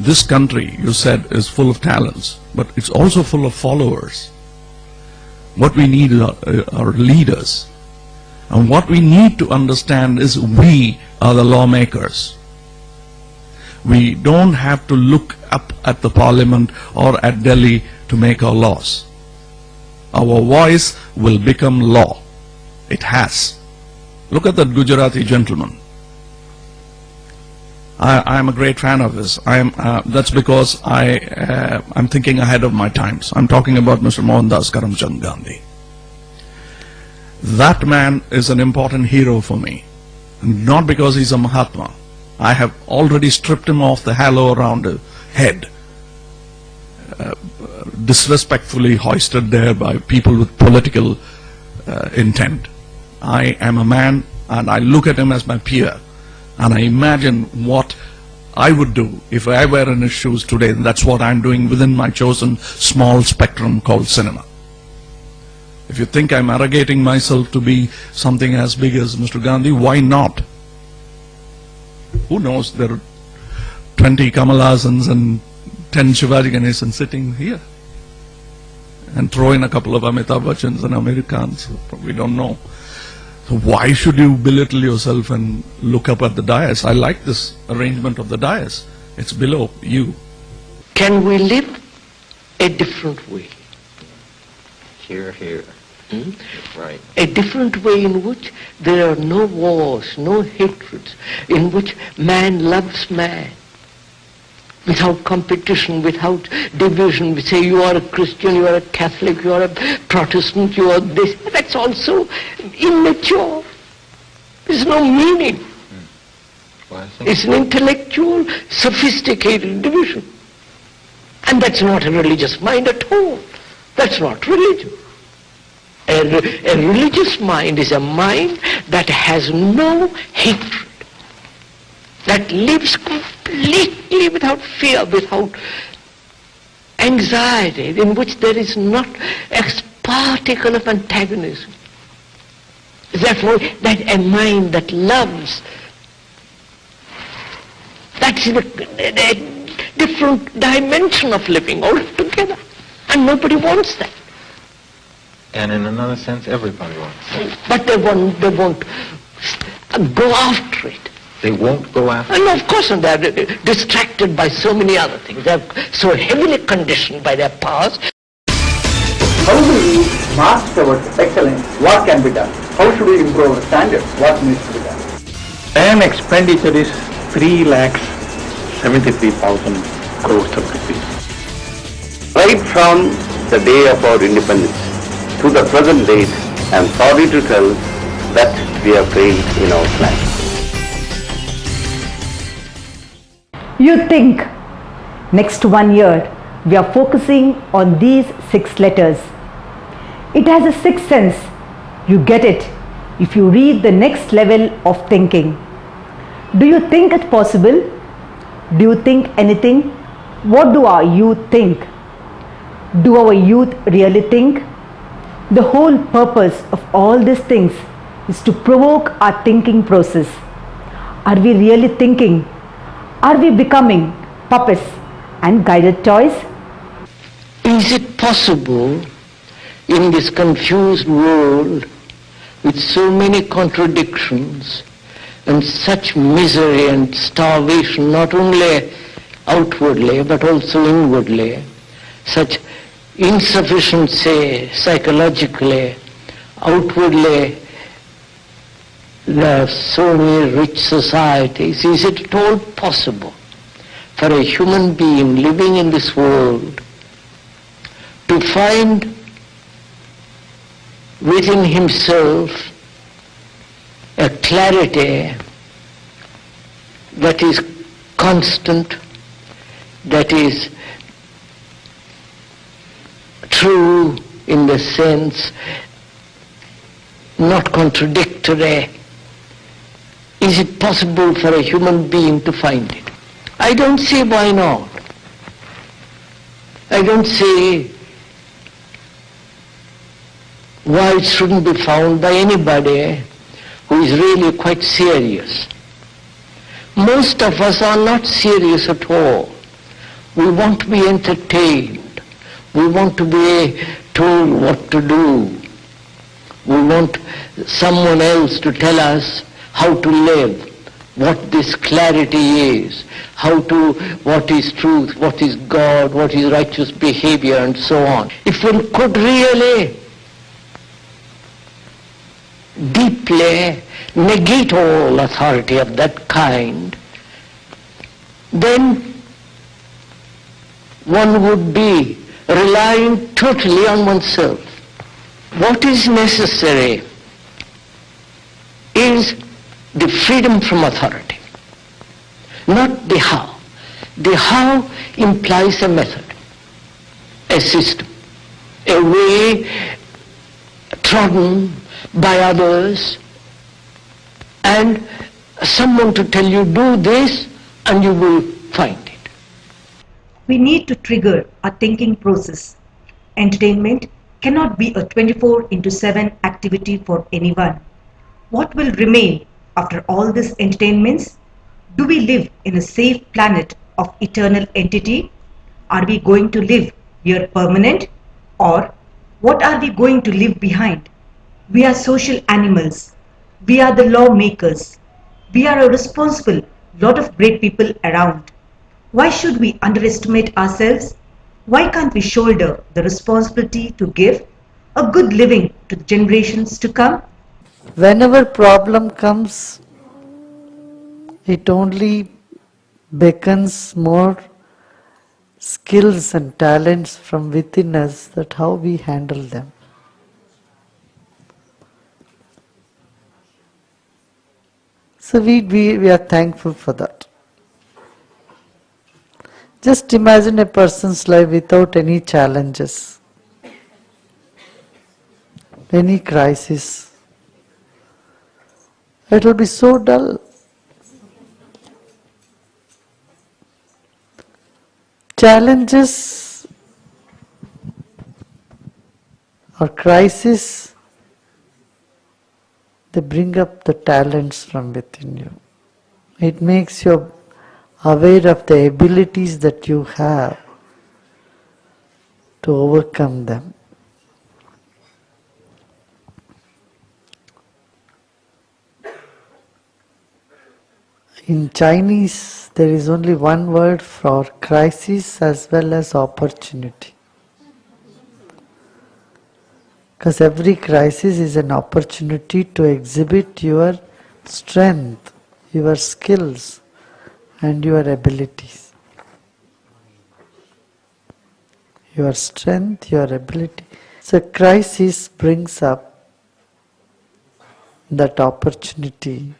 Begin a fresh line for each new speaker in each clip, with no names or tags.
this country, you said, is full of talents, but it's also full of followers. What we need are leaders. And what we need to understand is we are the lawmakers. We don't have to look up at the parliament or at Delhi to make our laws. Our voice will become law. It has. Look at that Gujarati gentleman. I am a great fan of his. That's because I'm thinking ahead of my times. I'm talking about Mr. Mohandas Karamchand Gandhi. That man is an important hero for me. Not because he's a Mahatma. I have already stripped him off the halo around his head, disrespectfully hoisted there by people with political intent. I am a man, and I look at him as my peer, and I imagine what I would do if I were in his shoes today. And that's what I'm doing within my chosen small spectrum called cinema. If you think I'm arrogating myself to be something as big as Mr. Gandhi, why not? Who knows, there are 20 Kamal Haasans and 10 Shivaji Ganesans sitting here. And throw in a couple of Amitabh Bachchans and Amir Khans. We don't know. So why should you belittle yourself and look up at the dais? I like this arrangement of the dais. It's below you.
Can we live a different way?
Here, here. Right.
A different way in which there are no wars, no hatreds, in which man loves man, without competition, without division. We say you are a Christian, you are a Catholic, you are a Protestant, you are this. That's also immature. There's no meaning.
Well,
It's an intellectual, sophisticated division. And that's not a religious mind at all. That's not religion. A religious mind is a mind that has no hatred, that lives completely without fear, without anxiety, in which there is not a particle of antagonism. Therefore, that a mind that loves, that's a different dimension of living altogether. And nobody wants that.
And in another sense, everybody wants it.
But they won't go after it.
They won't go after
And of course, they're distracted by so many other things. They're so heavily conditioned by their past.
How do we march towards excellence? What can be done? How should we improve our standards? What needs to be done?
An expenditure is 3,73,000 crores of rupees.
Right from the day of our independence to the present date, I am sorry to tell that we have failed in our plan.
You think next 1 year we are focusing on these 6 letters. It has a sixth sense. You get it if you read the next level of thinking. Do you think it possible? Do you think anything? What do our youth think? Do our youth really think? The whole purpose of all these things is to provoke our thinking process. Are we really thinking? Are we becoming puppets and guided toys?
Is it possible in this confused world with so many contradictions and such misery and starvation, not only outwardly but also inwardly, such insufficiency psychologically, outwardly there are so many rich societies. Is it at all possible for a human being living in this world to find within himself a clarity that is constant, that is true in the sense, not contradictory? Is it possible for a human being to find it? I don't see why not. I don't see why it shouldn't be found by anybody who is really quite serious. Most of us are not serious at all. We want to be entertained. We want to be told what to do. We want someone else to tell us how to live, what this clarity is, what is truth, what is God, what is righteous behavior, and so on. If one could really deeply negate all authority of that kind, then one would be relying totally on oneself. What is necessary is the freedom from authority, not the how. The how implies a method, a system, a way trodden by others, and someone to tell you do this and you will find it.
We need to trigger a thinking process. Entertainment cannot be a 24/7 activity for anyone. What will remain after all these entertainments? Do we live in a safe planet of eternal entity? Are we going to live here permanent? Or what are we going to leave behind? We are social animals. We are the lawmakers. We are a responsible lot of great people around. Why should we underestimate ourselves? Why can't we shoulder the responsibility to give a good living to the generations to come?
Whenever problem comes, it only beckons more skills and talents from within us, that how we handle them. So we are thankful for that. Just imagine a person's life without any challenges, any crisis. It will be so dull. Challenges or crisis, they bring up the talents from within you. It makes you aware of the abilities that you have to overcome them. In Chinese, there is only one word for crisis as well as opportunity. Because every crisis is an opportunity to exhibit your strength, your skills, and your abilities. Your strength, your ability. So crisis brings up that opportunity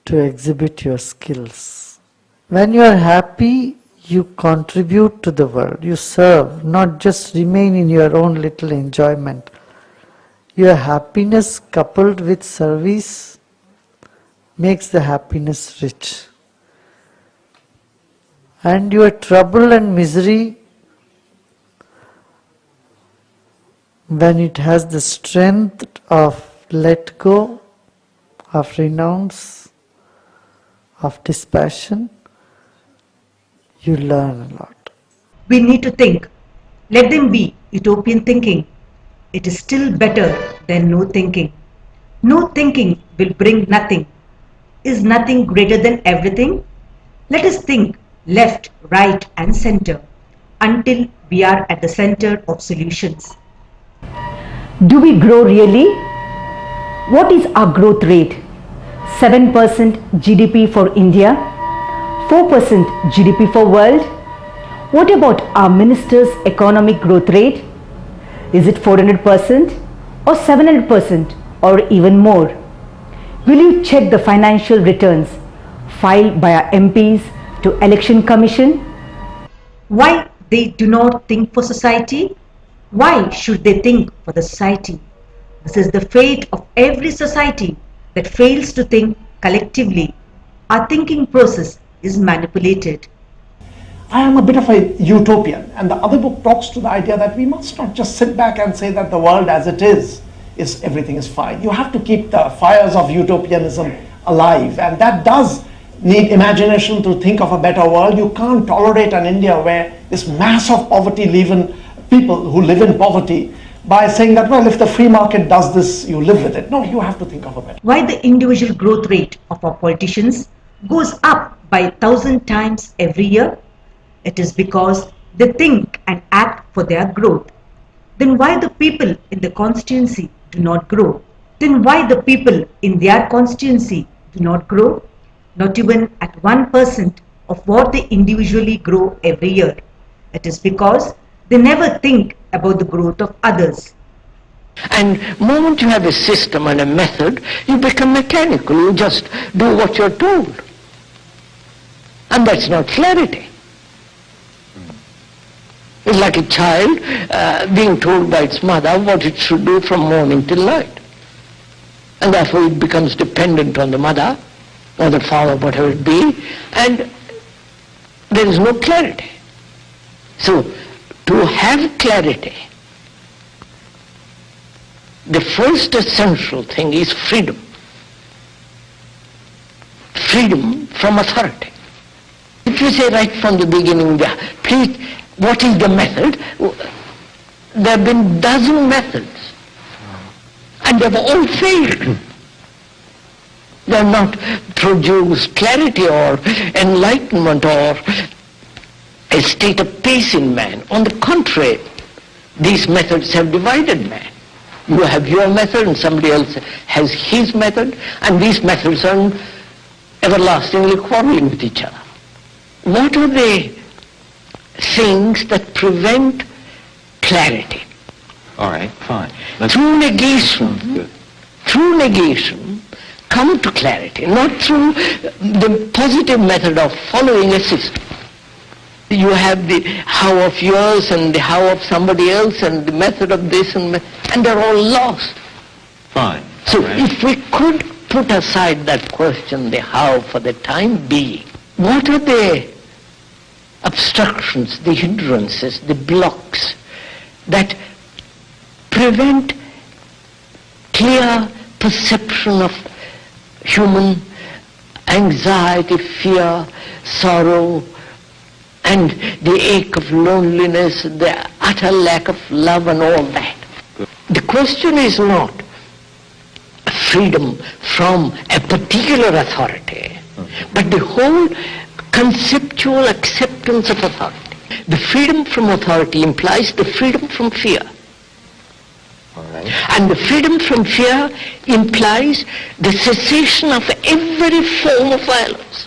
to exhibit your skills. When you are happy, you contribute to the world. You serve, not just remain in your own little enjoyment. Your happiness coupled with service makes the happiness rich. And your trouble and misery, when it has the strength of let go, of renounce, of dispassion, you learn a lot.
We need to think. Let them be utopian thinking. It is still better than no thinking. No thinking will bring nothing. Is nothing greater than everything? Let us think left, right, and center until we are at the center of solutions. Do we grow really? What is our growth rate? 7% GDP for India, 4% GDP for world. What about our minister's economic growth rate? Is it 400% or 700% or even more? Will you check the financial returns filed by our MPs to Election Commission? Why they do not think for society? Why should they think for the society? This is the fate of every society that fails to think collectively. Our thinking process is manipulated.
I am a bit of a utopian, and the other book talks to the idea that we must not just sit back and say that the world as it is everything is fine. You have to keep the fires of utopianism alive, and that does need imagination to think of a better world. You can't tolerate an India where this mass of poverty-living people who live in poverty by saying that, well, if the free market does this, you live with it. No, you have to think of a better.
Why the individual growth rate of our politicians goes up by 1,000 times every year? It is because they think and act for their growth. Then why the people in the constituency do not grow? Then why the people in their constituency do not grow? Not even at 1% of what they individually grow every year. It is because they never think about the growth of others.
And the moment you have a system and a method, you become mechanical. You just do what you're told. And that's not clarity. It's like a child being told by its mother what it should do from morning till night. And therefore it becomes dependent on the mother or the father, whatever it be, and there is no clarity. So, to have clarity, the first essential thing is freedom. Freedom from authority. If you say right from the beginning, please, what is the method? There have been dozen methods, and they have all failed. They have not produced clarity or enlightenment or a state of peace in man. On the contrary, these methods have divided man. You have your method and somebody else has his method, and these methods are everlastingly quarreling with each other. What are the things that prevent clarity?
All right, fine.
Through negation, come to clarity, not through the positive method of following a system. You have the how of yours and the how of somebody else and the method of this and they're all lost.
Fine.
So
right.
if we could put aside that question, the how, for the time being, what are the obstructions, the hindrances, the blocks that prevent clear perception of human anxiety, fear, sorrow, and the ache of loneliness, the utter lack of love and all that. The question is not freedom from a particular authority, but the whole conceptual acceptance of authority. The freedom from authority implies the freedom from fear.
All right.
And the freedom from fear implies the cessation of every form of violence.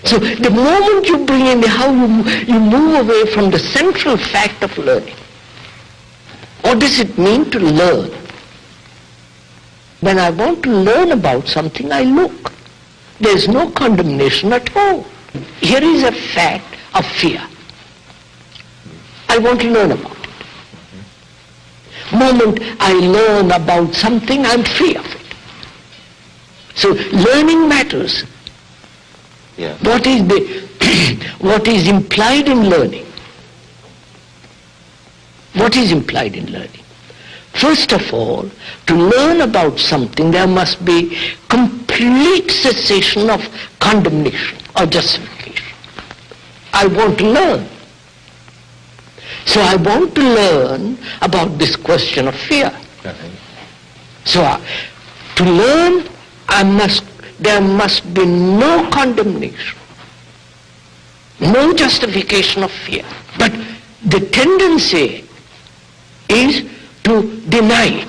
So the moment you bring in the how, you move away from the central fact of learning. What does it mean to learn? When I want to learn about something, I look. There is no condemnation at all. Here is a fact of fear. I want to learn about it. Moment I learn about something, I'm free of it. So learning matters.
Yeah.
What is what is implied in learning? What is implied in learning? First of all, to learn about something, there must be complete cessation of condemnation or justification. I want to learn. So I want to learn about this question of fear. So to learn, there must be no condemnation, no justification of fear. But the tendency is to deny it.